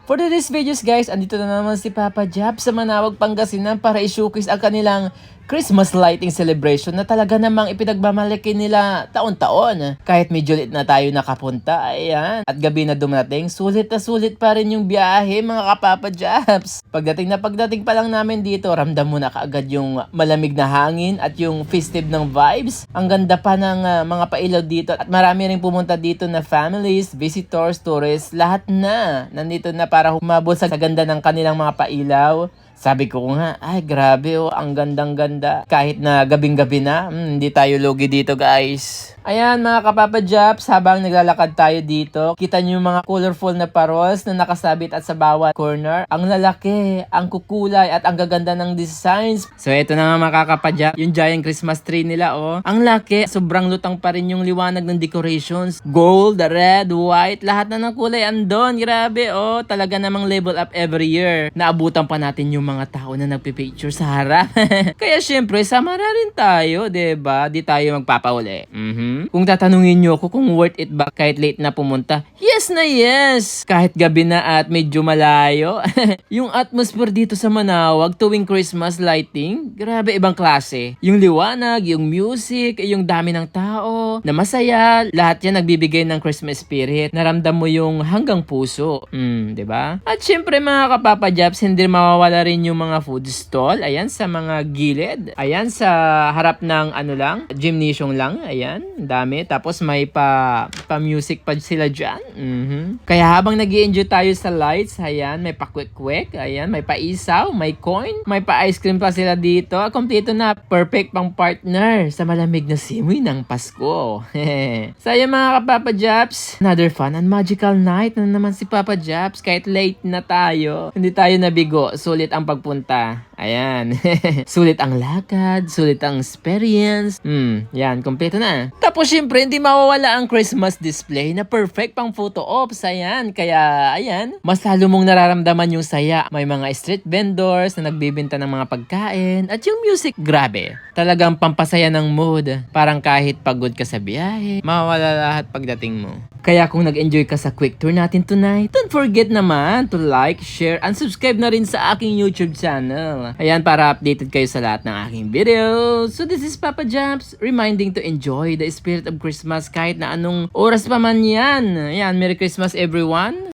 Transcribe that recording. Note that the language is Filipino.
For today's videos guys, andito na naman si Papa Jab sa Manawag, Pangasinan para i-showcase ang kanilang Christmas lighting celebration na talaga namang ipinagmamalaki nila taon-taon. Kahit medyo late na tayo nakapunta, ayan. At gabi na dumating, sulit na sulit pa rin yung biyahe mga kapapa Jabs. Pagdating pa lang namin dito, ramdam mo na kaagad yung malamig na hangin at yung festive ng vibes. Ang ganda pa ng mga pailaw dito at marami rin pumunta dito na families, visitors, tourists, lahat na nandito na para humabol sa ganda ng kanilang mga pailaw. Sabi ko nga, ay grabe oh, ang gandang-ganda. Kahit na gabing-gabi na, hindi tayo lugi dito guys. Ayan mga kapapa Jabs, habang naglalakad tayo dito, kita nyo yung mga colorful na paroles na nakasabit at sa bawat corner. Ang lalaki, ang kukulay at ang gaganda ng designs. So ito na nga mga kapapa Jabs, yung giant Christmas tree nila oh. Ang laki, sobrang lutang pa rin yung liwanag ng decorations. Gold, red, white, lahat na ng kulay andon. Grabe oh, talaga namang level up every year. Naabutan pa natin yung mga tao na nagpipicture sa harap. Kaya syempre, sama na rin tayo, diba? Di tayo magpapauli. Kung tatanungin nyo ako kung worth it ba kahit late na pumunta, yes na yes! Kahit gabi na at medyo malayo. Yung atmosphere dito sa Manawag tuwing Christmas lighting, grabe ibang klase. Yung liwanag, yung music, yung dami ng tao, na masaya, lahat yan nagbibigay ng Christmas spirit. Naramdam mo yung hanggang puso. Diba? At syempre mga kapapa Jabs, hindi mawawala rin yung mga food stall. Ayan, sa mga gilid. Ayan, sa harap ng gymnasium lang. Ayan, dami. Tapos may pa-music pa sila dyan. Kaya habang nag-i-enjoy tayo sa lights, ayan, may pa-quick-quick. Ayan, may pa-isaw, may coin, may pa-ice cream pa sila dito. Kompleto na. Perfect pang partner sa malamig na simoy ng Pasko. So, ayan mga kapapa Jabs, another fun and magical night na naman si Papa Jabs. Kahit late na tayo, hindi tayo nabigo. Sulit ang pagpunta. Ayan. Sulit ang lakad, sulit ang experience. Yan, kompleto na. Tapos syempre, hindi mawawala ang Christmas display na perfect pang photo ops. Ayan, kaya ayan, mas lalo mong nararamdaman yung saya. May mga street vendors na nagbibenta ng mga pagkain at yung music, grabe. Talagang pampasaya ng mood. Parang kahit pagod ka sa biyahe, mawawala lahat pagdating mo. Kaya kung nag-enjoy ka sa quick tour natin tonight, don't forget naman to like, share, and subscribe na rin sa aking YouTube channel. Ayan, para updated kayo sa lahat ng aking videos. So this is Papa Jabs, reminding to enjoy the spirit of Christmas kahit na anong oras pa man yan. Ayan, Merry Christmas everyone!